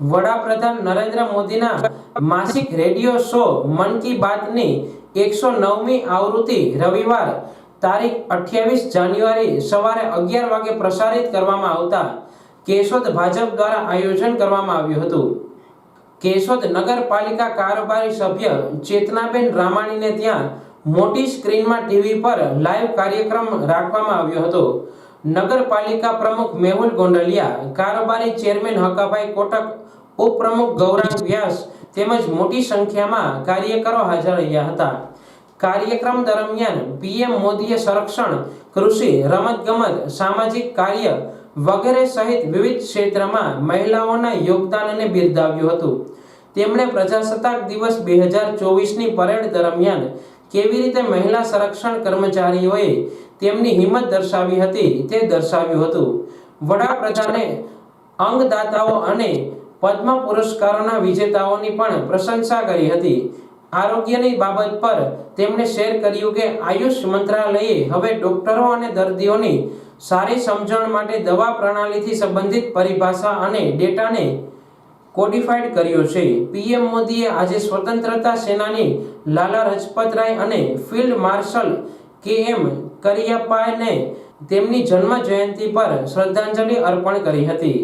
વડાપ્રધાન નરેન્દ્ર મોદીના માસિક રેડિયો શો મન કી બાતની 109મી આવૃત્તિ રવિવાર તારીખ 28 જાન્યુઆરી સવારે 11 વાગે પ્રસારિત કરવામાં આવતા કેશોદ ભાજપ દ્વારા આયોજન કરવામાં આવ્યું હતું। કેશોદ નગરપાલિકા કારોબારી સભ્ય ચેતનાબેન રામાણીને ત્યાં મોટી સ્ક્રીનમાં ટીવી પર લાઈવ કાર્યક્રમ રાખવામાં આવ્યો હતો। નગરપાલિકા પ્રમુખ મેહુલ ગોંડલિયા, કારોબારી ચેરમેન હકાભાઈ કોટક, ઉપપ્રમુખ ગૌરાંગ વ્યાસ તેમજ મોટી સંખ્યામાં કાર્યકરો હાજર રહ્યા હતા। કાર્યક્રમ દરમિયાન પીએમ મોદીએ સંરક્ષણ, કૃષિ, રમતગમત, સામાજિક કાર્ય વગેરે સહિત વિવિધ ક્ષેત્રમાં મહિલાઓના યોગદાનને બિરદાવ્યું હતું। તેમણે પ્રજાસત્તાક દિવસ 2024ની પરેડ દરમિયાન કેવી રીતે મહિલા સંરક્ષણ કર્મચારીઓએ તેમની હિંમત દર્શાવી હતી તે દર્શાવ્યું હતું। વડાપ્રધાને અંગદાતાઓ અને પદ્મ પુરસ્કારોના વિજેતાઓની પણ પ્રશંસા કરી હતી। આરોગ્યની બાબત પર તેમણે શેર કર્યું કે આયુષ મંત્રાલયે હવે ડોક્ટરો અને દર્દીઓની સારી સમજણ માટે દવા પ્રણાલીથી સંબંધિત પરિભાષા અને ડેટાને કોડિફાઈડ કર્યો છે। પીએમ મોદીએ આજે સ્વતંત્રતા સેનાની લાલા રજપતરાય અને ફિલ્ડ માર્શલ કેએમ કરિયપ્પાને તેમની જન્મ જયંતિ પર શ્રદ્ધાંજલિ અર્પણ કરી હતી।